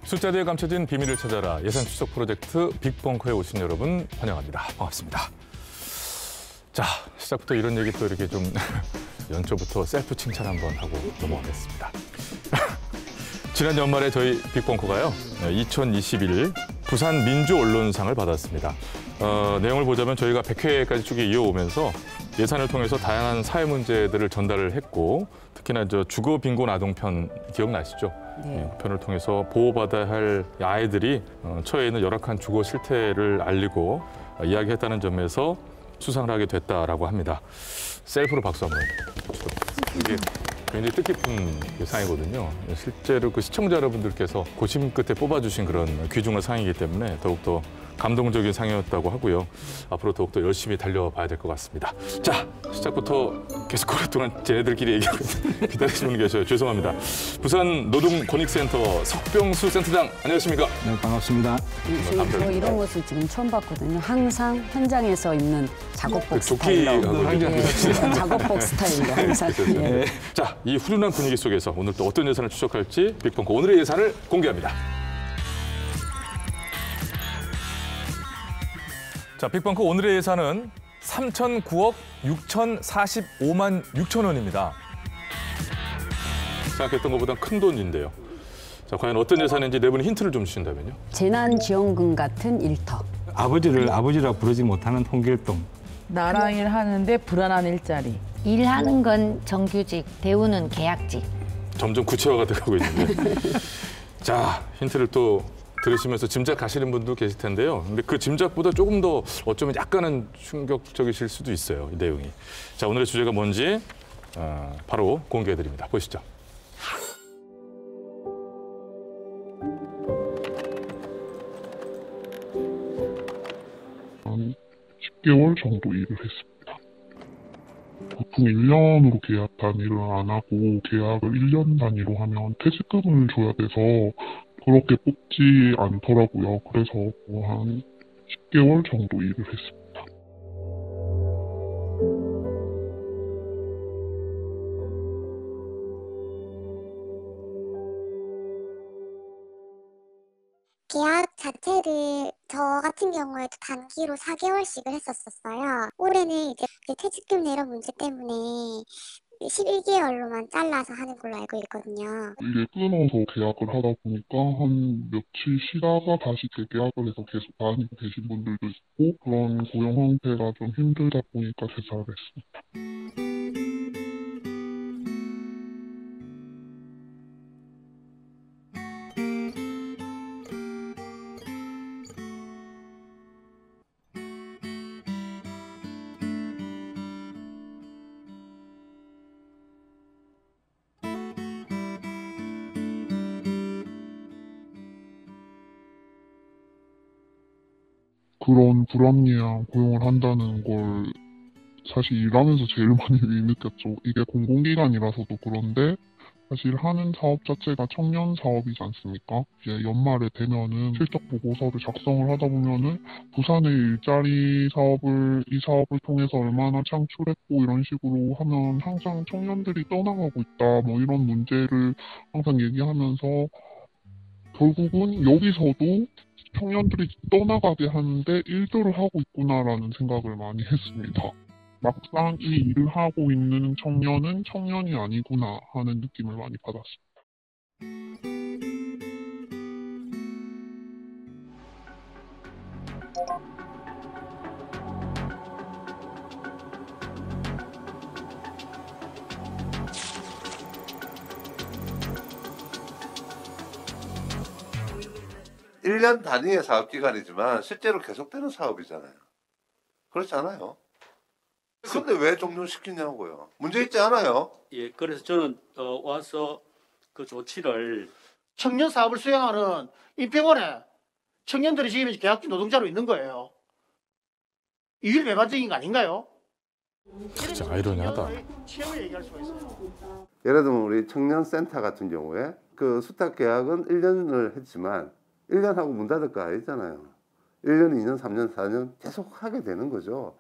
숫자들에 감춰진 비밀을 찾아라 예산 추적 프로젝트 빅벙커에 오신 여러분 환영합니다. 반갑습니다. 자, 시작부터 이런 얘기 또 이렇게 좀 연초부터 셀프 칭찬 한번 하고 넘어가겠습니다. 지난 연말에 저희 빅벙커가요 2021 부산 민주언론상을 받았습니다. 내용을 보자면 저희가 100회까지 쭉 이어오면서 예산을 통해서 다양한 사회 문제들을 전달을 했고 특히나 주거 빈곤 아동편 기억나시죠? 네. 편을 통해서 보호받아야 할 아이들이 처해 있는 열악한 주거 실태를 알리고 이야기했다는 점에서 수상을 하게 됐다라고 합니다. 셀프로 박수 한번 쳐주세요. 이게 굉장히 뜻깊은 상이거든요. 실제로 그 시청자 여러분들께서 고심 끝에 뽑아주신 그런 귀중한 상이기 때문에 더욱더 감동적인 상이었다고 하고요. 앞으로 더욱더 열심히 달려봐야 될 것 같습니다. 자, 시작부터 계속 오랫동안 쟤네들끼리 얘기하고 기다리시는 분 계셔요. 죄송합니다. 부산 노동권익센터 석병수 센터장, 안녕하십니까? 네, 반갑습니다. 저 이런 모습 지금 처음 봤거든요. 항상 현장에서 입는 작업복 스타일로. 작업복 스타일로 항상. 예. 자, 이 훈훈한 분위기 속에서 오늘 또 어떤 예산을 추적할지 빅벙커 오늘의 예산을 공개합니다. 자, 빅벙커 오늘의 예산은 3,009억 6,045만 6천 원입니다. 생각했던 것보다 큰 돈인데요. 자, 과연 어떤 예산인지 네 분이 힌트를 좀 주신다면요. 재난지원금 같은 일터. 아버지를 아버지라 부르지 못하는 홍길동. 나랑 일하는데 불안한 일자리. 일하는 건 정규직, 배우는 계약직. 점점 구체화가 돼가고 있는데. 자, 힌트를 또 들으시면서 짐작하시는 분도 계실 텐데요. 근데 그 짐작보다 조금 더 어쩌면 약간은 충격적이실 수도 있어요, 이 내용이. 자, 오늘의 주제가 뭔지 바로 공개해드립니다. 보시죠. 한 10개월 정도 일을 했습니다. 보통 1년으로 계약 단위를 안 하고 계약을 1년 단위로 하면 퇴직금을 줘야 돼서 그렇게 뽑지 않더라고요. 그래서 한 10개월 정도 일을 했습니다. 계약 자체를 저 같은 경우에도 단기로 4개월씩을 했었어요. 올해는 이제 퇴직금 내로 문제 때문에 11개월로만 잘라서 하는 걸로 알고 있거든요. 이게 끊어서 계약을 하다 보니까 한 며칠 쉬다가 다시 재계약을 해서 계속 다니고 계신 분들도 있고 그런 고용 형태가 좀 힘들다 보니까 재사를 했습니다. 그런 불합리한 고용을 한다는 걸 사실 일하면서 제일 많이 느꼈죠. 이게 공공기관이라서도 그런데 사실 하는 사업 자체가 청년 사업이지 않습니까? 이제 연말에 되면은 실적 보고서를 작성을 하다 보면은 부산의 일자리 사업을 이 사업을 통해서 얼마나 창출했고 이런 식으로 하면 항상 청년들이 떠나가고 있다 뭐 이런 문제를 항상 얘기하면서 결국은 여기서도 청년들이 떠나가게 하는데 일조를 하고 있구나라는 생각을 많이 했습니다. 막상 이 일을 하고 있는 청년은 청년이 아니구나 하는 느낌을 많이 받았습니다. 1년 단위의 사업기간이지만 실제로 계속되는 사업이잖아요. 그렇지 않아요? 근데 왜 종료시키냐고요. 문제 있지 않아요? 예, 그래서 저는 와서 그 조치를 청년 사업을 수행하는 인평원에 청년들이 지금 계약직 노동자로 있는 거예요. 이율 배반적인 거 아닌가요? 진짜 아이러니하다. 취업을 얘기할 수가 있어요. 예를 들면 우리 청년센터 같은 경우에 그 수탁 계약은 1년을 했지만 1년 하고 문 닫을 거 아니잖아요. 1년, 2년, 3년, 4년 계속 하게 되는 거죠.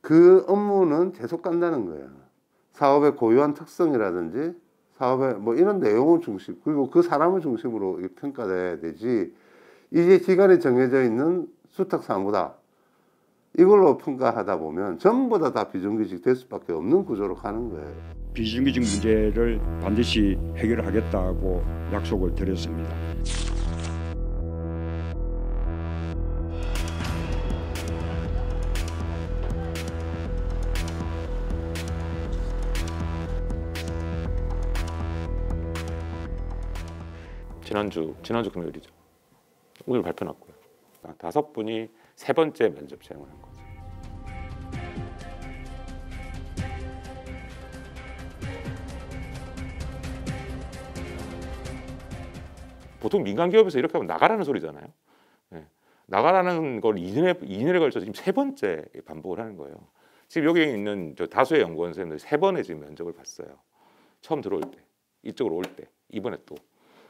그 업무는 계속 간다는 거예요. 사업의 고유한 특성이라든지 사업의 뭐 이런 내용을 중심 그리고 그 사람을 중심으로 평가돼야 되지 이게 기간이 정해져 있는 수탁 사무다 이걸로 평가하다 보면 전부 다 비정규직 될 수밖에 없는 구조로 가는 거예요. 비정규직 문제를 반드시 해결하겠다고 약속을 드렸습니다. 지난주 금요일이죠. 오늘 발표 났고요. 5분이 3번째 면접 채용을 한 거죠. 보통 민간 기업에서 이렇게 하면 나가라는 소리잖아요. 네. 나가라는 걸 2년에 걸쳐서 지금 3번째 반복을 하는 거예요. 지금 여기 있는 저 다수의 연구원 선생님들 3번의 지금 면접을 봤어요. 처음 들어올 때, 이쪽으로 올 때, 이번에 또.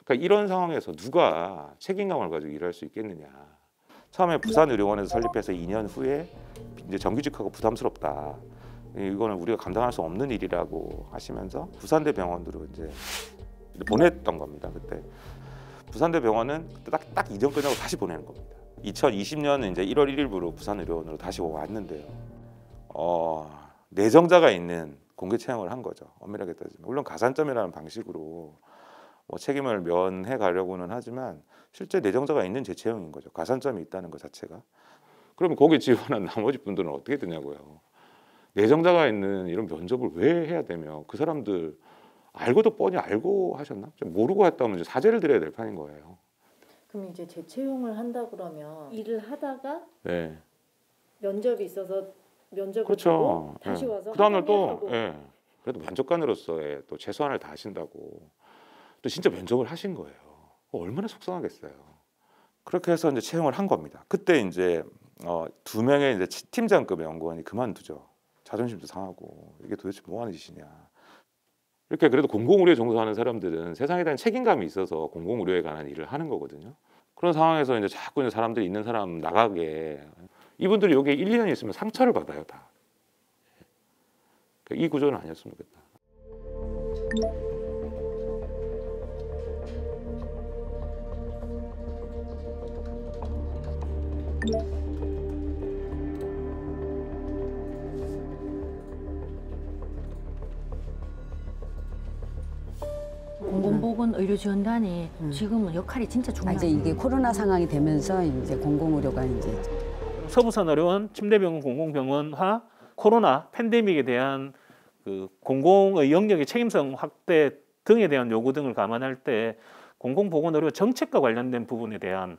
그러니까 이런 상황에서 누가 책임감을 가지고 일할 수 있겠느냐. 처음에 부산의료원에서 설립해서 2년 후에 이제 정규직하고 부담스럽다. 이거는 우리가 감당할 수 없는 일이라고 하시면서 부산대 병원으로 이제 보냈던 겁니다. 그때 부산대 병원은 딱 2년 끝나고 다시 보내는 겁니다. 2020년 이제 1월 1일부로 부산의료원으로 다시 왔는데요. 내정자가 있는 공개 채용을 한 거죠. 엄밀하게 따지면 물론 가산점이라는 방식으로 뭐 책임을 면해 가려고는 하지만 실제 내정자가 있는 재채용인 거죠. 가산점이 있다는 것 자체가. 그러면 거기에 지원한 나머지 분들은 어떻게 되냐고요. 내정자가 있는 이런 면접을 왜 해야 되며 그 사람들 알고도 뻔히 알고 하셨나? 모르고 했다면 이제 사죄를 드려야 될 판인 거예요. 그럼 이제 재채용을 한다 그러면 일을 하다가 네. 면접이 있어서 면접을 그렇죠. 보고 다시 네. 와서 그다음에 또 그래도 만족관으로서의 또 최소한을 다하신다고 또 진짜 면접을 하신 거예요. 얼마나 속상하겠어요. 그렇게 해서 이제 채용을 한 겁니다. 그때 이제 2명의 이제 팀장급의 연구원이 그만두죠. 자존심도 상하고 이게 도대체 뭐 하는 짓이냐. 이렇게 그래도 공공의료에 종사하는 사람들은 세상에 대한 책임감이 있어서 공공의료에 관한 일을 하는 거거든요. 그런 상황에서 이제 자꾸 이제 사람들이 있는 사람 나가게 이분들이 여기에 1, 2년 있으면 상처를 받아요 다. 이 구조는 아니었으면 좋겠다. 공공보건의료지원단이 지금은 역할이 진짜 중요해요. 이제 이게 코로나 상황이 되면서 이제 공공의료가 이제 서부산의료원, 침대병원, 공공병원화, 코로나 팬데믹에 대한 그 공공의 영역의 책임성 확대 등에 대한 요구 등을 감안할 때 공공보건의료 정책과 관련된 부분에 대한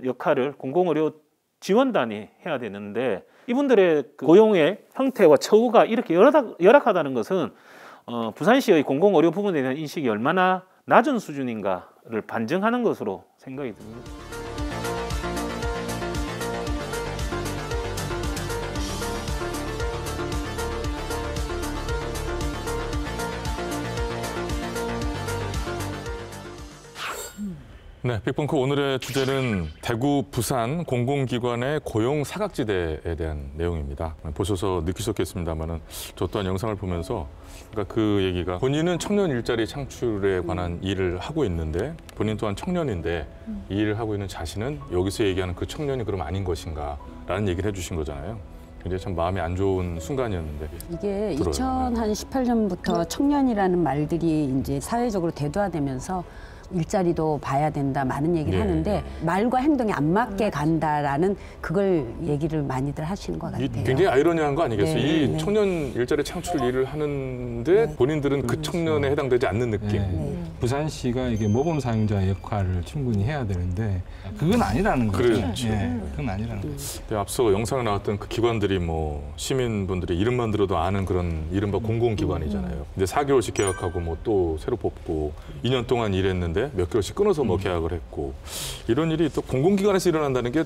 역할을 공공의료 지원단이 해야 되는데 이분들의 그 고용의 형태와 처우가 이렇게 열악하다는 것은 부산시의 공공의료 부분에 대한 인식이 얼마나 낮은 수준인가를 반증하는 것으로 생각이 듭니다. 네, 빅벙커 오늘의 주제는 대구, 부산 공공기관의 고용 사각지대에 대한 내용입니다. 보셔서 느끼셨겠습니다만은 저 또한 영상을 보면서 그러니까 그 얘기가 본인은 청년 일자리 창출에 관한 일을 하고 있는데 본인 또한 청년인데 이 일을 하고 있는 자신은 여기서 얘기하는 그 청년이 그럼 아닌 것인가라는 얘기를 해주신 거잖아요. 굉장히 참 마음이 안 좋은 순간이었는데 이게 들어요. 2018년부터 청년이라는 말들이 이제 사회적으로 대두화되면서 일자리도 봐야 된다 많은 얘기를 하는데 말과 행동이 안 맞게 간다라는 그걸 얘기를 많이들 하시는 것 같아요. 굉장히 아이러니한 거 아니겠어요? 이 청년 일자리 창출 일을 하는데 본인들은 그 청년에 해당되지 않는 느낌. 부산시가 이게 모범 사용자 역할을 충분히 해야 되는데 그건 아니라는 거죠. 그렇죠. 그건 아니라는 거죠. 앞서 영상에 나왔던 그 기관들이 뭐 시민분들이 이름만 들어도 아는 그런 이른바 공공기관이잖아요. 근데 4개월씩 계약하고 뭐 또 새로 뽑고 2년 동안 일했는데 몇 개월씩 끊어서 뭐 계약을 했고 이런 일이 또 공공기관에서 일어난다는 게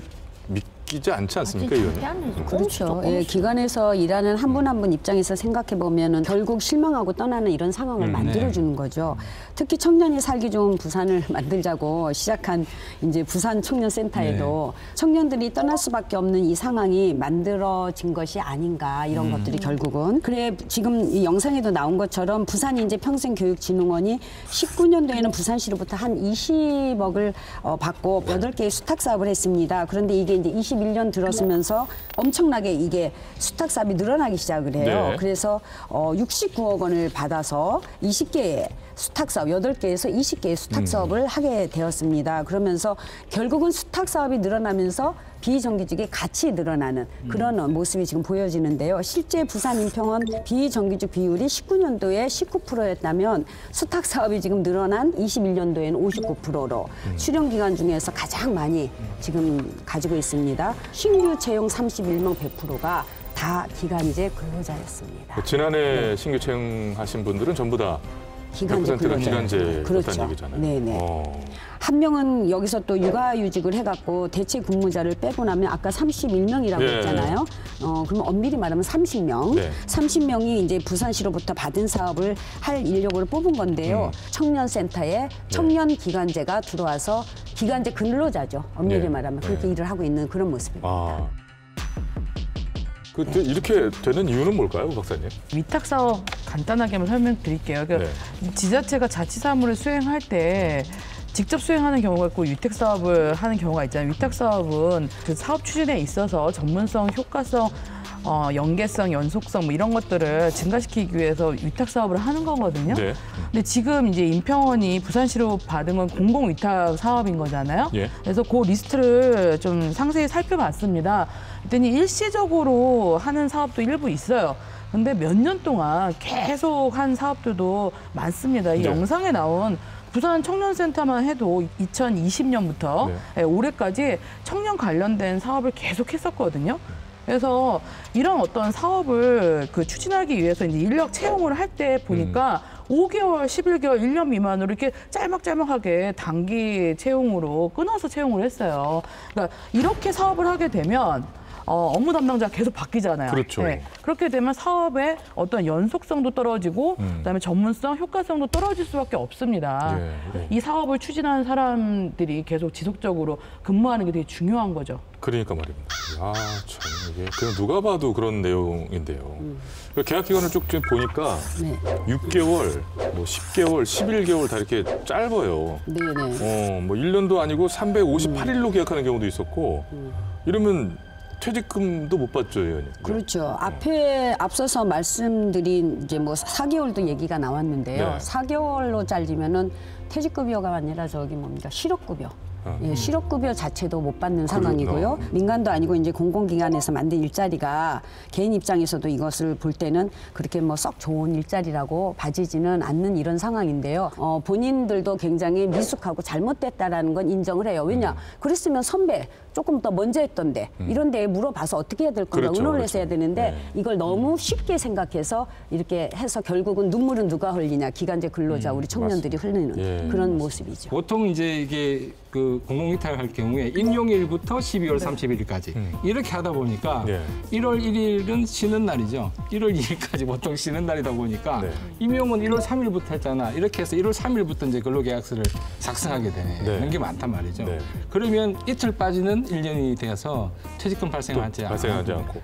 바뀌지 않지 않습니까, 의원님? 그렇죠. 예, 기관에서 일하는 한 분 한 분 입장에서 생각해 보면은 결국 실망하고 떠나는 이런 상황을 만들어주는 거죠. 특히 청년이 살기 좋은 부산을 만들자고 시작한 이제 부산 청년센터에도 청년들이 떠날 수밖에 없는 이 상황이 만들어진 것이 아닌가 이런 것들이 결국은. 그래 지금 이 영상에도 나온 것처럼 부산이 이제 평생교육진흥원이 19년도에는 부산시로부터 한 20억을 받고 8개의 수탁 사업을 했습니다. 그런데 이게 이제 21년 들어서면서 엄청나게 이게 수탁 사업이 늘어나기 시작을 해요. 네. 그래서 69억 원을 받아서 20개의 수탁 사업, 8개에서 20개의 수탁 사업을 하게 되었습니다. 그러면서 결국은 수탁 사업이 늘어나면서 비정규직이 같이 늘어나는 그런 모습이 지금 보여지는데요. 실제 부산 인평원 비정규직 비율이 19년도에 19%였다면 수탁 사업이 지금 늘어난 21년도에는 59%로 출연 기관 중에서 가장 많이 지금 가지고 있습니다. 신규 채용 31명 100%가 다 기간제 근로자였습니다. 지난해 신규 채용하신 분들은 전부 다 기간제 100%가 기간제였다는 그렇죠. 얘기잖아요. 네네. 한 명은 여기서 또 육아휴직을 해갖고 대체 근무자를 빼고 나면 아까 31명이라고 했잖아요. 그러면 엄밀히 말하면 30명. 30명이 이제 부산시로부터 받은 사업을 할 인력으로 뽑은 건데요. 청년센터에 청년 기간제가 들어와서 기간제 근로자죠. 엄밀히 말하면 그렇게 일을 하고 있는 그런 모습입니다. 이렇게 되는 이유는 뭘까요, 박사님? 위탁 사업 간단하게 한번 설명드릴게요. 그러니까 지자체가 자치사무를 수행할 때 직접 수행하는 경우가 있고 위탁 사업을 하는 경우가 있잖아요. 위탁 사업은 그 사업 추진에 있어서 전문성, 효과성, 연계성, 연속성 뭐 이런 것들을 증가시키기 위해서 위탁 사업을 하는 거거든요. 근데 지금 이제 인평원이 부산시로 받은 건 공공 위탁 사업인 거잖아요. 그래서 그 리스트를 좀 상세히 살펴봤습니다. 그랬더니 일시적으로 하는 사업도 일부 있어요. 근데 몇 년 동안 계속 한 사업들도 많습니다. 이 영상에 나온 부산 청년센터만 해도 2020년부터 올해까지 청년 관련된 사업을 계속 했었거든요. 그래서 이런 어떤 사업을 추진하기 위해서 이제 인력 채용을 할 때 보니까 5개월, 11개월, 1년 미만으로 이렇게 짤막짤막하게 단기 채용으로 끊어서 채용을 했어요. 그러니까 이렇게 사업을 하게 되면 업무 담당자가 계속 바뀌잖아요. 그렇죠. 그렇게 되면 사업의 어떤 연속성도 떨어지고 그다음에 전문성, 효과성도 떨어질 수밖에 없습니다. 이 사업을 추진하는 사람들이 계속 지속적으로 근무하는 게 되게 중요한 거죠. 그러니까 말입니다. 참 이게 그냥 누가 봐도 그런 내용인데요. 계약 기간을 쭉 보니까 6개월, 뭐 10개월, 11개월 다 이렇게 짧아요. 뭐 1년도 아니고 358일로 계약하는 경우도 있었고 이러면 퇴직금도 못 받죠, 의원님. 그렇죠. 앞서서 말씀드린 이제 뭐 4개월도 얘기가 나왔는데요. 4개월로 잘리면은 퇴직급여가 아니라 실업급여. 실업급여 자체도 못 받는 상황이고요. 민간도 아니고 이제 공공기관에서 만든 일자리가 개인 입장에서도 이것을 볼 때는 그렇게 뭐 썩 좋은 일자리라고 봐지지는 않는 이런 상황인데요. 본인들도 굉장히 미숙하고 잘못됐다라는 건 인정을 해요. 왜냐? 그랬으면 선배 조금 더 먼저 했던데 이런 데에 물어봐서 어떻게 해야 될 건가 의논을 해서 해야 되는데 이걸 너무 쉽게 생각해서 이렇게 해서 결국은 눈물은 누가 흘리냐. 기간제 근로자 우리 청년들이 흘리는 그런 모습이죠. 보통 이제 이게 공공위탁을 할 경우에 임용일부터 12월 31일까지 이렇게 하다 보니까 1월 1일은 쉬는 날이죠. 1월 2일까지 보통 쉬는 날이다 보니까 임용은 1월 3일부터 했잖아. 이렇게 해서 1월 3일부터 이제 근로계약서를 작성하게 되는 게 많단 말이죠. 그러면 이틀 빠지는 1년이 되어서 퇴직금 발생하지 않고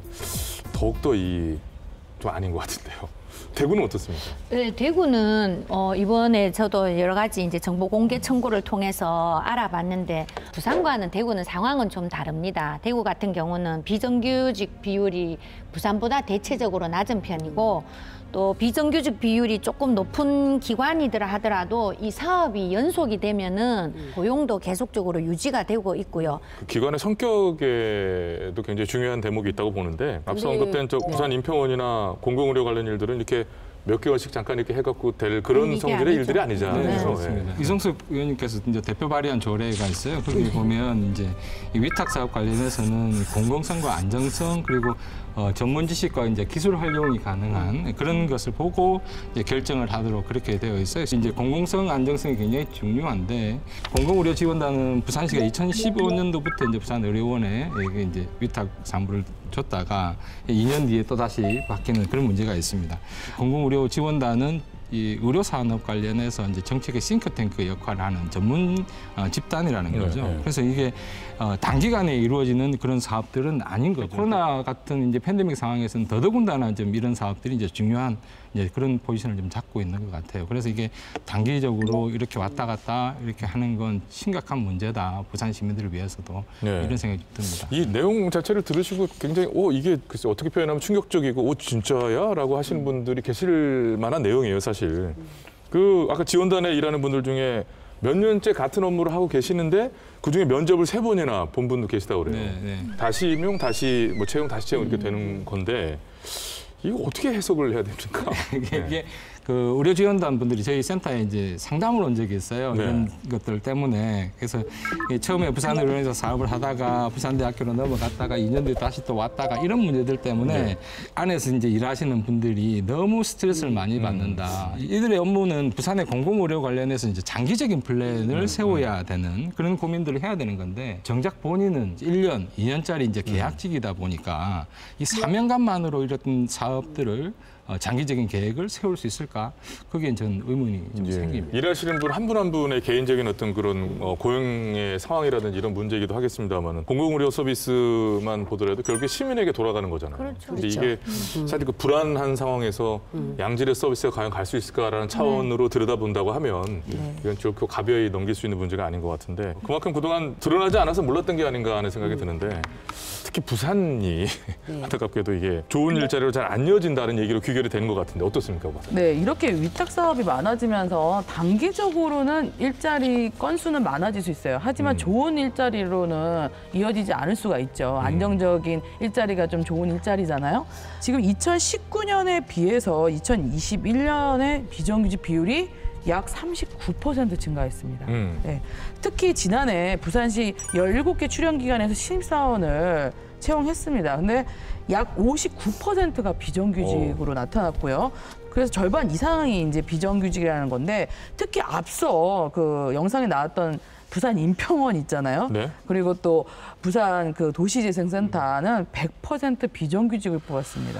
더욱더 좀 아닌 것 같은데요. 대구는 어떻습니까? 네, 대구는 이번에 저도 여러 가지 이제 정보 공개 청구를 통해서 알아봤는데 부산과는 대구는 상황은 좀 다릅니다. 대구 같은 경우는 비정규직 비율이 부산보다 대체적으로 낮은 편이고 또 비정규직 비율이 조금 높은 기관이더라 하더라도 이 사업이 연속이 되면은 고용도 계속적으로 유지가 되고 있고요. 기관의 성격에도 굉장히 중요한 대목이 있다고 보는데 앞서 언급된 부산 인평원이나 공공의료 관련 일들은 이렇게 몇 개월씩 잠깐 이렇게 해갖고 될 그런 성질의 일들이 아니잖아요. 맞습니다. 이성석 의원님께서 이제 대표 발의한 조례가 있어요. 거기 보면 이제 이 위탁 사업 관련해서는 공공성과 안정성 그리고 전문 지식과 이제 기술 활용이 가능한 그런 것을 보고 이제 결정을 하도록 그렇게 되어 있어요. 이제 공공성, 안정성이 굉장히 중요한데 공공의료지원단은 부산시가 2015년도부터 이제 부산의료원에 이제 위탁 사무를 줬다가 2년 뒤에 또 다시 바뀌는 그런 문제가 있습니다. 공공의료지원단은 이 의료 산업 관련해서 이제 정책의 싱크탱크 역할을 하는 전문 집단이라는 거죠. 그래서 이게 단기간에 이루어지는 그런 사업들은 아닌 거죠. 코로나 같은 이제 팬데믹 상황에서는 더더군다나 좀 이런 사업들이 이제 중요한 이제 그런 포지션을 좀 잡고 있는 것 같아요. 그래서 이게 단기적으로 이렇게 왔다 갔다 이렇게 하는 건 심각한 문제다. 부산 시민들을 위해서도 이런 생각이 듭니다. 이 내용 자체를 들으시고 굉장히 이게 글쎄 어떻게 표현하면 충격적이고 진짜야?라고 하시는 분들이 계실 만한 내용이에요, 사실. 그 아까 지원단에 일하는 분들 중에 몇 년째 같은 업무를 하고 계시는데 그중에 면접을 3번이나 본 분도 계시다고 그래요. 다시 임용, 다시 뭐 채용, 다시 채용 이렇게 되는 건데 이거 어떻게 해석을 해야 됩니까? 이게 그 의료지원단 분들이 저희 센터에 이제 상담을 온 적이 있어요. 이런 것들 때문에. 그래서 처음에 부산의료원에서 사업을 하다가 부산대학교로 넘어갔다가 2년 뒤에 다시 또 왔다가 이런 문제들 때문에 안에서 이제 일하시는 분들이 너무 스트레스를 많이 받는다. 이들의 업무는 부산의 공공의료 관련해서 이제 장기적인 플랜을 세워야 되는 그런 고민들을 해야 되는 건데 정작 본인은 1년, 2년짜리 이제 계약직이다 보니까 이 사명감만으로 이런 사업들을 장기적인 계획을 세울 수 있을까? 그게 저는 의문이 좀 생깁니다. 일하시는 분 한 분 한 분의 개인적인 어떤 그런 고용의 상황이라든지 이런 문제이기도 하겠습니다만 공공의료 서비스만 보더라도 결국에 시민에게 돌아가는 거잖아요. 그렇죠. 근데 이게 사실 그 불안한 상황에서 양질의 서비스가 과연 갈 수 있을까라는 차원으로 들여다본다고 하면 이건 결코 가벼이 넘길 수 있는 문제가 아닌 것 같은데 그만큼 그동안 드러나지 않아서 몰랐던 게 아닌가 하는 생각이 드는데 특히 부산이 안타깝게도 이게 좋은 일자리로 잘 안 이어진다는 얘기로 귀결이 되는 것 같은데 어떻습니까? 네, 이렇게 위탁 사업이 많아지면서 단기적으로는 일자리 건수는 많아질 수 있어요. 하지만 좋은 일자리로는 이어지지 않을 수가 있죠. 안정적인 일자리가 좀 좋은 일자리잖아요. 지금 2019년에 비해서 2021년에 비정규직 비율이 약 39% 증가했습니다. 네. 특히 지난해 부산시 17개 출연기관에서 신입사원을 채용했습니다. 근데 약 59%가 비정규직으로 나타났고요. 그래서 절반 이상이 이제 비정규직이라는 건데 특히 앞서 그 영상에 나왔던 부산 인평원 있잖아요. 그리고 또 부산 그 도시재생센터는 100% 비정규직을 뽑았습니다.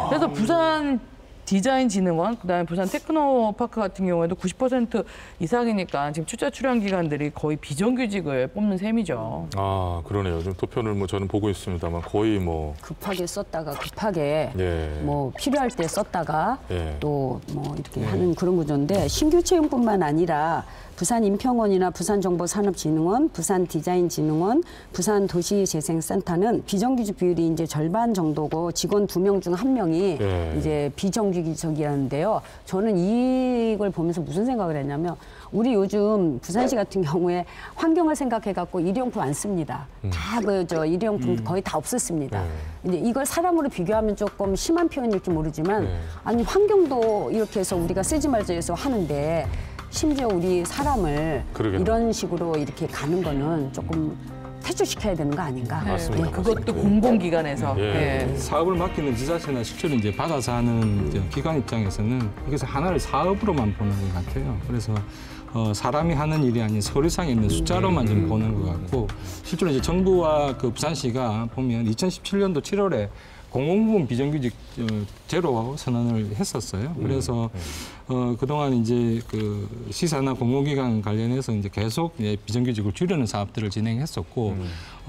그래서 부산 디자인진흥원, 그다음에 부산 테크노파크 같은 경우에도 90% 이상이니까 지금 출자 출연 기관들이 거의 비정규직을 뽑는 셈이죠. 아, 그러네요. 좀 도편을 뭐 저는 보고 있습니다만 거의 뭐 급하게 썼다가 급하게 뭐 필요할 때 썼다가 또 뭐 이렇게 하는 그런 구조인데 신규 채용뿐만 아니라 부산 인평원이나 부산정보산업진흥원, 부산디자인진흥원, 부산도시재생센터는 비정규직 비율이 이제 절반 정도고 직원 2명 중 1명이 이제 비정규직이라는데요. 저는 이걸 보면서 무슨 생각을 했냐면 우리 요즘 부산시 같은 경우에 환경을 생각해갖고 일회용품 안 씁니다. 다 일회용품 거의 다 없앴습니다. 이제 이걸 사람으로 비교하면 조금 심한 표현일지 모르지만 아니 환경도 이렇게 해서 우리가 쓰지 말자 해서 하는데 심지어 우리 사람을 이런 식으로 이렇게 가는 거는 조금 퇴출시켜야 되는 거 아닌가. 맞습니다. 그것도 공공기관에서. 사업을 맡기는 지자체나 실제로 이제 받아서 하는 기관 입장에서는 이것을 하나를 사업으로만 보는 것 같아요. 그래서 사람이 하는 일이 아닌 서류상에 있는 숫자로만 좀 보는 것 같고 실제로 이제 정부와 그 부산시가 보면 2017년도 7월에 공공부문 비정규직 제로 선언을 했었어요. 그래서 그동안 이제 그 시사나 공공기관 관련해서 이제 계속 비정규직을 줄이는 사업들을 진행했었고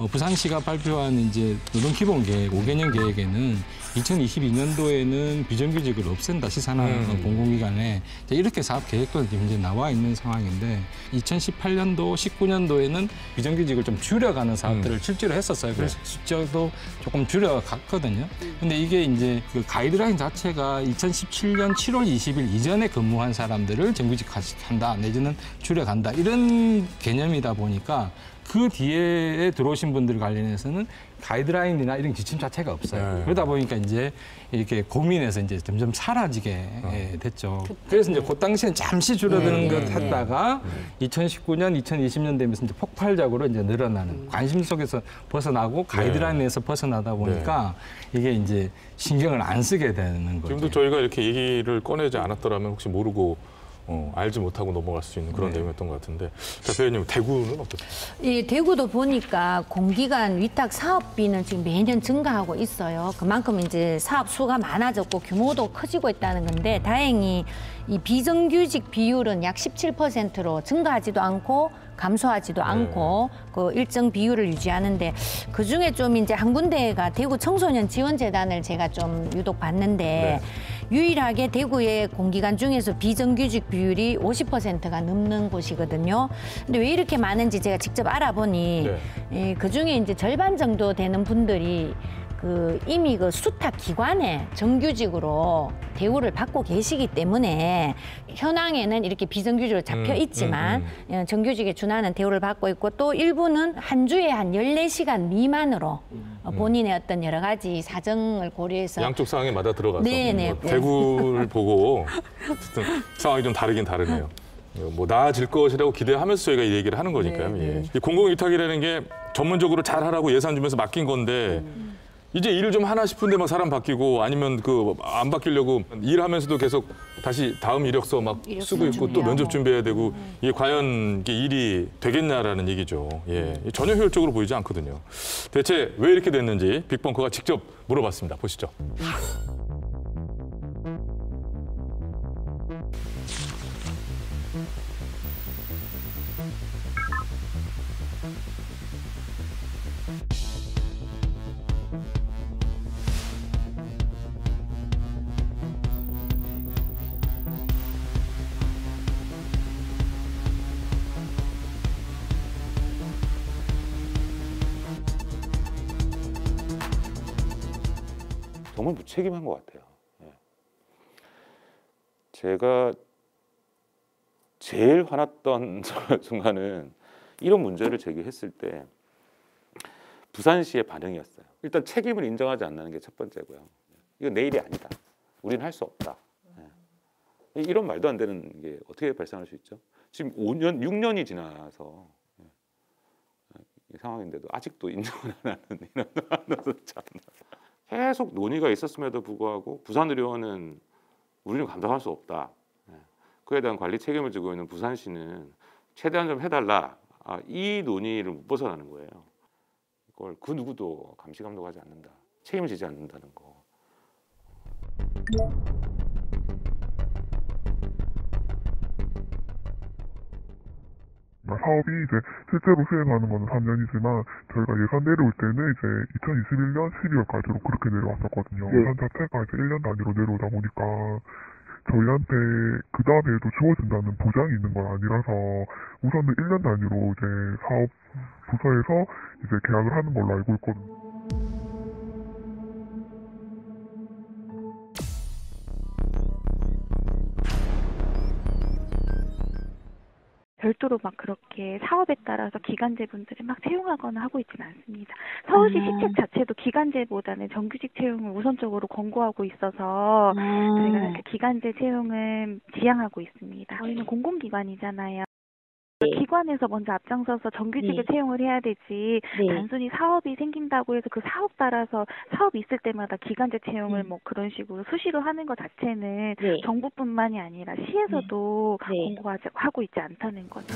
부산시가 발표한 이제 노동기본계획 5개년 계획에는 2022년도에는 비정규직을 없앤다 시사나 공공기관에 이렇게 사업 계획도 이제 나와 있는 상황인데 2018년도, 19년도에는 비정규직을 좀 줄여가는 사업들을 실제로 했었어요. 그래서 숫자도 조금 줄여갔거든요. 근데 이게 이제 그 가이드라인 자체가 2017년 7월 20일 이전에 근무한 사람들을 정규직한다 내지는 줄여간다 이런 개념이다 보니까 그 뒤에 들어오신 분들 관련해서는 가이드라인이나 이런 지침 자체가 없어요. 그러다 보니까 이제 이렇게 고민해서 이제 점점 사라지게 됐죠. 그래서 이제 그 당시엔 잠시 줄어드는 것 했다가 2019년, 2020년 되면서 이제 폭발적으로 이제 늘어나는 관심 속에서 벗어나고 가이드라인에서 벗어나다 보니까 이게 이제 신경을 안 쓰게 되는 거죠. 지금도 저희가 이렇게 얘기를 꺼내지 않았더라면 혹시 모르고 알지 못하고 넘어갈 수 있는 그런 내용이었던 것 같은데. 자, 배우님, 대구는 어떻습니까? 예, 대구도 보니까 공기관 위탁 사업비는 지금 매년 증가하고 있어요. 그만큼 이제 사업 수가 많아졌고 규모도 커지고 있다는 건데 다행히 이 비정규직 비율은 약 17%로 증가하지도 않고 감소하지도 않고 그 일정 비율을 유지하는데 그 중에 좀 이제 한 군데가 대구 청소년 지원재단을 제가 좀 유독 봤는데 유일하게 대구의 공기관 중에서 비정규직 비율이 50%가 넘는 곳이거든요. 근데 왜 이렇게 많은지 제가 직접 알아보니 그 중에 이제 절반 정도 되는 분들이 이미 그 수탁 기관에 정규직으로 대우를 받고 계시기 때문에 현황에는 이렇게 비정규직으로 잡혀 있지만 정규직에 준하는 대우를 받고 있고 또 일부는 한 주에 한 14시간 미만으로 본인의 어떤 여러 가지 사정을 고려해서 양쪽 상황에 맞아 들어가서 대구를 보고 어쨌든 상황이 좀 다르긴 다르네요. 뭐 나아질 것이라고 기대하면서 저희가 이 얘기를 하는 거니까요. 이 공공위탁이라는 게 전문적으로 잘하라고 예산 주면서 맡긴 건데 이제 일을 좀 하나 싶은데 막 사람 바뀌고 아니면 안 바뀌려고 일하면서도 계속 다시 다음 이력서 막 쓰고 있고 또 면접 준비해야 되고 이게 과연 이게 일이 되겠냐라는 얘기죠. 전혀 효율적으로 보이지 않거든요. 대체 왜 이렇게 됐는지 빅벙커가 직접 물어봤습니다. 보시죠. 정말 무책임한 것 같아요. 제가 제일 화났던 순간은 이런 문제를 제기했을 때 부산시의 반응이었어요. 일단 책임을 인정하지 않는 게 첫 번째고요. 이건 내 일이 아니다. 우리는 할 수 없다. 이런 말도 안 되는 게 어떻게 발생할 수 있죠? 지금 5년, 6년이 지나서 이 상황인데도 아직도 인정을 안 하는 이런 상황도 참. 계속 논의가 있었음에도 불구하고 부산의료원은 우리는 감당할 수 없다. 그에 대한 관리 책임을 지고 있는 부산시는 최대한 좀 해달라. 이 논의를 못 벗어나는 거예요. 이걸 그 누구도 감시 감독하지 않는다. 책임을 지지 않는다는 거. 사업이 이제 실제로 수행하는 건 3년이지만 저희가 예산 내려올 때는 이제 2021년 12월까지로 그렇게 내려왔었거든요. 예산 자체가 이제 1년 단위로 내려오다 보니까 저희한테 그 다음에도 주어진다는 보장이 있는 건 아니라서 우선은 1년 단위로 이제 사업 부서에서 이제 계약을 하는 걸로 알고 있거든요. 별도로 막 그렇게 사업에 따라서 기간제분들을 막 채용하거나 하고 있지는 않습니다. 서울시 시책 자체도 기간제보다는 정규직 채용을 우선적으로 권고하고 있어서 저희가 기간제 채용은 지향하고 있습니다. 저희는 공공기관이잖아요. 기관에서 먼저 앞장서서 정규직을 채용을 해야 되지 단순히 사업이 생긴다고 해서 그 사업 따라서 사업이 있을 때마다 기간제 채용을 뭐 그런 식으로 수시로 하는 것 자체는 정부뿐만이 아니라 시에서도 공고하고 있지 않다는 거죠.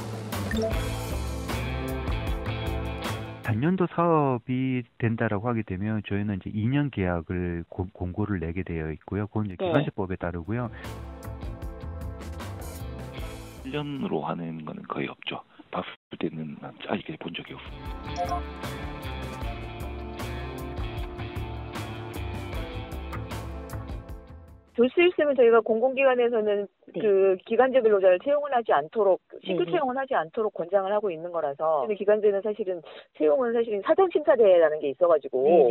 단년도 사업이 된다라고 하게 되면 저희는 이제 2년 계약을 공고를 내게 되어 있고요. 그건 이제 기간제법에 따르고요. 1년으로 하는 거는 거의 없죠. 봤을 때는 아직 본 적이 없어요. 될 수 있으면 저희가 공공기관에서는 그 기간제 근로자를 채용을 하지 않도록 신규 채용을 하지 않도록 권장을 하고 있는 거라서 기간제는 사실은 채용은 사실은 사전심사대라는 게 있어가지고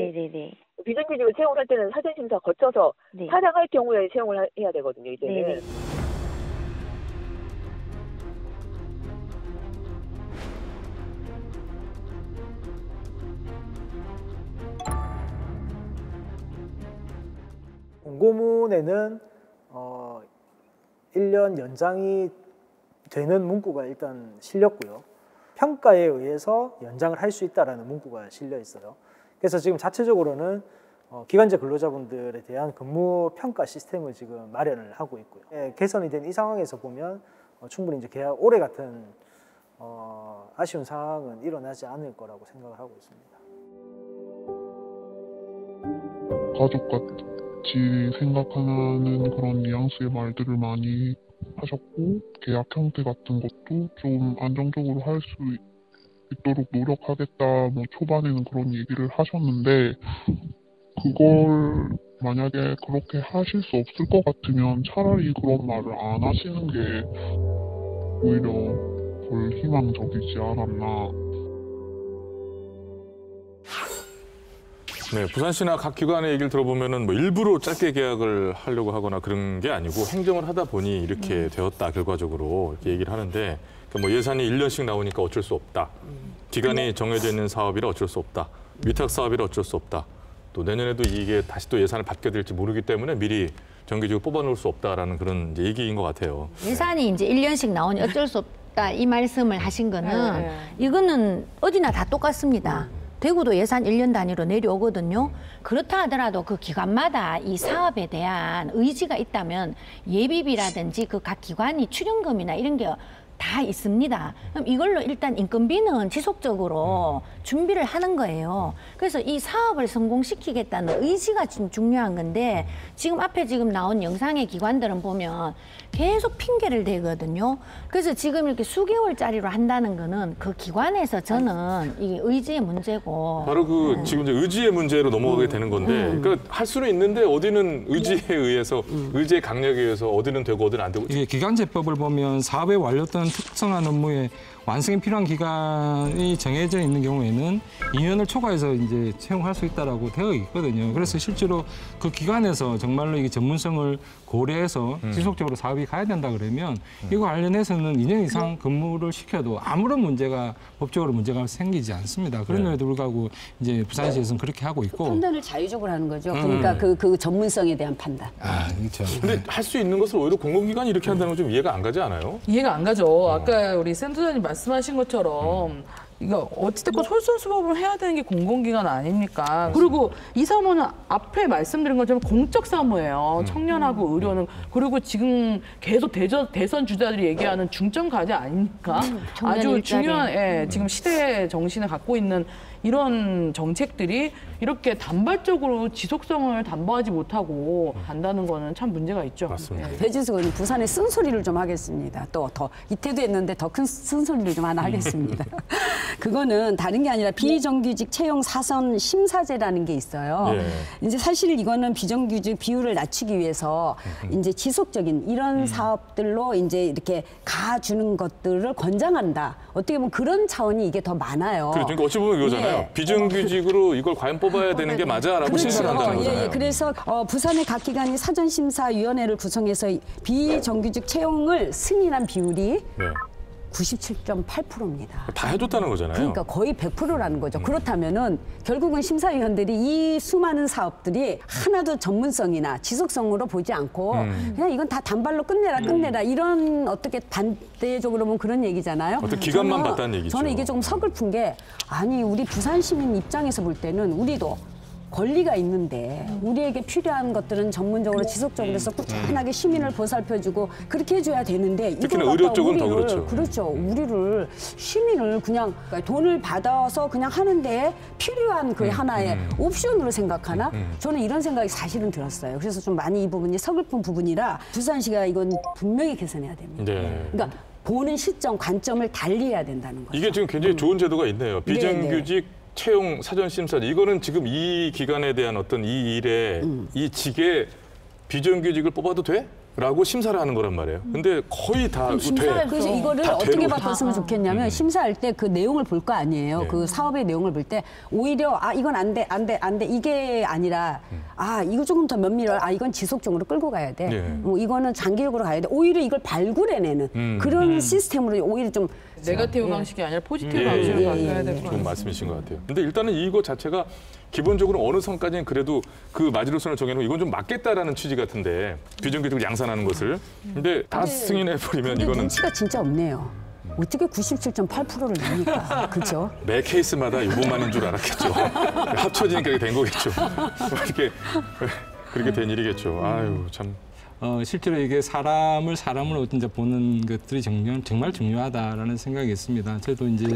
비정규직을 채용할 때는 사전심사 거쳐서 사장할 경우에 채용을 해야 되거든요. 이제는. 공고문에는 1년 연장이 되는 문구가 일단 실렸고요. 평가에 의해서 연장을 할 수 있다라는 문구가 실려 있어요. 그래서 지금 자체적으로는 기간제 근로자분들에 대한 근무 평가 시스템을 지금 마련을 하고 있고요. 개선이 된 이 상황에서 보면 충분히 이제 계약 올해 같은 아쉬운 상황은 일어나지 않을 거라고 생각을 하고 있습니다. 가족같이 생각하는 그런 뉘앙스의 말들을 많이 하셨고, 계약 형태 같은 것도 좀 안정적으로 할 수 있도록 노력하겠다, 뭐 초반에는 그런 얘기를 하셨는데, 그걸 만약에 그렇게 하실 수 없을 것 같으면 차라리 그런 말을 안 하시는 게 오히려 덜 희망적이지 않았나. 네, 부산시나 각 기관의 얘기를 들어보면은 뭐 일부러 짧게 계약을 하려고 하거나 그런 게 아니고 행정을 하다 보니 이렇게 되었다, 결과적으로 이렇게 얘기를 하는데, 뭐 예산이 1년씩 나오니까 어쩔 수 없다. 기간이 정해져 있는 사업이라 어쩔 수 없다. 위탁 사업이라 어쩔 수 없다. 또 내년에도 이게 다시 또 예산을 받게 될지 모르기 때문에 미리 정규직을 뽑아놓을 수 없다라는 그런 이제 얘기인 것 같아요. 예산이 이제 1년씩 나오니 어쩔 수 없다 이 말씀을 하신 거는 이거는 어디나 다 똑같습니다. 대구도 예산 1년 단위로 내려오거든요. 그렇다 하더라도 그 기관마다 이 사업에 대한 의지가 있다면 예비비라든지 그 각 기관이 출연금이나 이런 게 다 있습니다. 그럼 이걸로 일단 인건비는 지속적으로 준비를 하는 거예요. 그래서 이 사업을 성공시키겠다는 의지가 좀 중요한 건데, 지금 앞에 지금 나온 영상의 기관들은 보면 계속 핑계를 대거든요. 그래서 지금 이렇게 수개월짜리로 한다는 거는 그 기관에서 저는 이게 의지의 문제고. 바로 그 지금 이제 의지의 문제로 넘어가게 되는 건데, 그러니까 할 수는 있는데 어디는 의지에 의해서, 의지의 강력에 의해서 어디는 되고 어디는 안 되고. 이게 기간제법을 보면 사업의 완료 또는 특성한 업무에 완성에 필요한 기간이 정해져 있는 경우에는 2년을 초과해서 이제 채용할 수 있다라고 되어 있거든요. 그래서 실제로 그 기간에서 정말로 이게 전문성을 고려해서 지속적으로 사업이 가야 된다 그러면 이거 관련해서는 2년 이상 근무를 시켜도 아무런 문제가 법적으로 문제가 생기지 않습니다. 그럼에도 불구하고 이제 부산시에서는 그렇게 하고 있고, 판단을 자유적으로 하는 거죠. 그러니까 그 전문성에 대한 판단. 그렇죠. 근데 할 수 있는 것을 오히려 공공기관이 이렇게 한다는 건 좀 이해가 안 가지 않아요? 이해가 안 가죠. 아까 우리 센터장님 말씀하신 것처럼 이거 어찌됐건 솔선수범을 해야 되는 게 공공기관 아닙니까? 그리고 이 사무는 앞에 말씀드린 것처럼 공적 사무예요. 청년하고 의료는. 그리고 지금 계속 대선 주자들이 얘기하는 중점 과제 아닙니까? 아주 중요한 지금 시대 정신을 갖고 있는 이런 정책들이 이렇게 단발적으로 지속성을 담보하지 못하고 간다는 거는 참 문제가 있죠. 맞습니다. 배지수 의원님, 부산에 쓴소리를 좀 하겠습니다. 또 이태도 했는데 더 큰 쓴소리를 좀 하나 하겠습니다. 그거는 다른 게 아니라 비정규직 채용 사선 심사제라는 게 있어요. 이제 사실 이거는 비정규직 비율을 낮추기 위해서 이제 지속적인 이런 사업들로 이제 이렇게 가주는 것들을 권장한다. 어떻게 보면 그런 차원이 이게 더 많아요. 그러니까 어찌 보면 이거잖아요. 비정규직으로 이걸 과연 뽑아야 되는 게 맞아라고 심사를 한다는 거잖아요. 그래서 부산의 각 기관이 사전심사위원회를 구성해서 비정규직 채용을 승인한 비율이 97.8%입니다. 다 해줬다는 거잖아요. 그러니까 거의 100%라는 거죠. 그렇다면은 결국은 심사위원들이 이 수많은 사업들이 하나도 전문성이나 지속성으로 보지 않고 그냥 이건 다 단발로 끝내라 이런 어떻게 반대적으로 보면 그런 얘기잖아요. 어떤 기간만 봤다는 얘기죠. 저는 이게 조금 서글픈 게, 아니 우리 부산 시민 입장에서 볼 때는 우리도 권리가 있는데 우리에게 필요한 것들은 전문적으로 지속적으로 해서 꾸준하게 시민을 보살펴주고 그렇게 해줘야 되는데, 특히나 의료 쪽은 더 그렇죠. 그렇죠. 우리를 시민을 그냥 돈을 받아서 그냥 하는데 필요한 그 하나의 옵션으로 생각하나? 저는 이런 생각이 사실은 들었어요. 그래서 좀 많이 이 부분이 서글픈 부분이라 부산시가 이건 분명히 개선해야 됩니다. 그러니까 보는 시점, 관점을 달리해야 된다는 거죠. 이게 지금 굉장히 좋은 제도가 있네요. 비정규직 채용 사전심사, 이거는 지금 이 기간에 대한 어떤 이 일에 이 직에 비정규직을 뽑아도 돼? 라고 심사를 하는 거란 말이에요. 근데 거의 다 돼. 그래서 이거를 어떻게 바꿨으면 좋겠냐면 심사할 때 그 내용을 볼 거 아니에요. 그 사업의 내용을 볼 때 오히려 이건 안 돼 이게 아니라 이거 조금 더 면밀어, 이건 지속적으로 끌고 가야 돼. 뭐 이거는 장기적으로 가야 돼. 오히려 이걸 발굴해내는 그런 시스템으로 오히려 좀 네거티브 방식이 아니라 포지티브 방식으로 바뀌어야 될 것 같아요. 좋은 말씀이신 것 같아요. 근데 일단은 이거 자체가 기본적으로 어느 선까지는 그래도 그 마지노선을 정해놓고 이건 좀 맞겠다라는 취지 같은데 비정규직을 양산하는 것을. 근데 다 승인해버리면 근데 이거는 눈치가 진짜 없네요. 어떻게 97.8%를 냅니까? 그렇죠? 매 케이스마다 이것만인 줄 알았겠죠. 합쳐지니까 된 거겠죠. 이렇게 그렇게 된 일이겠죠. 아유 참. 실제로 이게 사람으로 이제 보는 것들이 정말 중요하다라는 생각이 있습니다. 저도 이제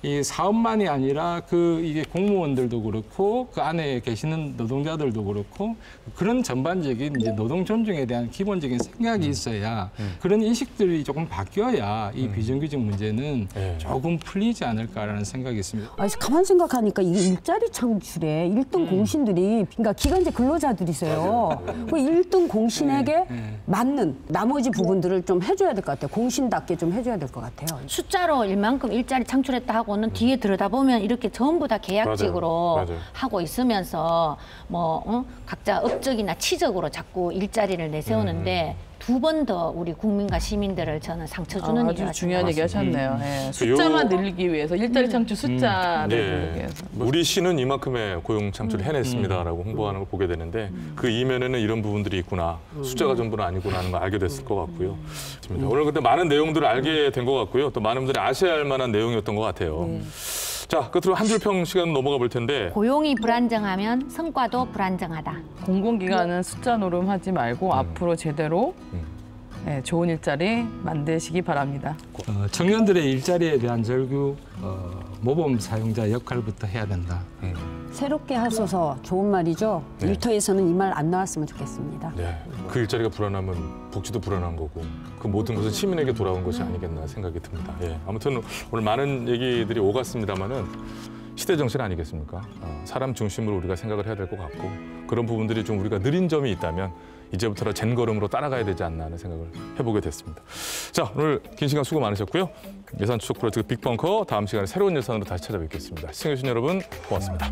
이 사업만이 아니라 이게 공무원들도 그렇고 그 안에 계시는 노동자들도 그렇고 그런 전반적인 이제 노동 존중에 대한 기본적인 생각이 있어야 그런 인식들이 조금 바뀌어야 이 비정규직 문제는 조금 풀리지 않을까라는 생각이 있습니다. 가만 생각하니까 이게 일자리 창출에 1등 공신들이 그러니까 기간제 근로자들이세요. 그 1등 공신에게 맞는 나머지 부분들을 좀 해줘야 될 것 같아요. 공신답게 좀 해줘야 될 것 같아요. 숫자로 일만큼 일자리 창출했다 하고는 뒤에 들여다보면 이렇게 전부 다 계약직으로 맞아요. 하고 있으면서 각자 업적이나 치적으로 자꾸 일자리를 내세우는데 두 번 더 우리 국민과 시민들을 저는 상처 주는 일이 아주 중요한 얘기 하셨네요. 숫자만 늘리기 위해서 일자리 창출 숫자를 늘리기 위해서. 우리 시는 이만큼의 고용 창출을 해냈습니다라고 홍보하는 걸 보게 되는데 그 이면에는 이런 부분들이 있구나. 숫자가 전부는 아니구나 하는 걸 알게 됐을 것 같고요. 오늘 그때 많은 내용들을 알게 된 것 같고요. 또 많은 분들이 아셔야 할 만한 내용이었던 것 같아요. 자, 끝으로 한 줄 평 시간 넘어가 볼 텐데. 고용이 불안정하면 성과도 불안정하다. 공공기관은 숫자 노름하지 말고 앞으로 제대로 좋은 일자리 만드시기 바랍니다. 청년들의 일자리에 대한 절규 모범 사용자 역할부터 해야 된다. 새롭게 하소서 좋은 말이죠. 일터에서는 이 말 안 나왔으면 좋겠습니다. 네, 그 일자리가 불안하면 복지도 불안한 거고 그 모든 것은 시민에게 돌아온 것이 아니겠나 생각이 듭니다. 아무튼 오늘 많은 얘기들이 오갔습니다마는 시대 정신 아니겠습니까? 사람 중심으로 우리가 생각을 해야 될 것 같고 그런 부분들이 좀 우리가 느린 점이 있다면 이제부터는 젠걸음으로 따라가야 되지 않나 하는 생각을 해보게 됐습니다. 자, 오늘 긴 시간 수고 많으셨고요. 예산 추적 프로젝트 빅벙커 다음 시간에 새로운 예산으로 다시 찾아뵙겠습니다. 시청해주신 여러분 고맙습니다.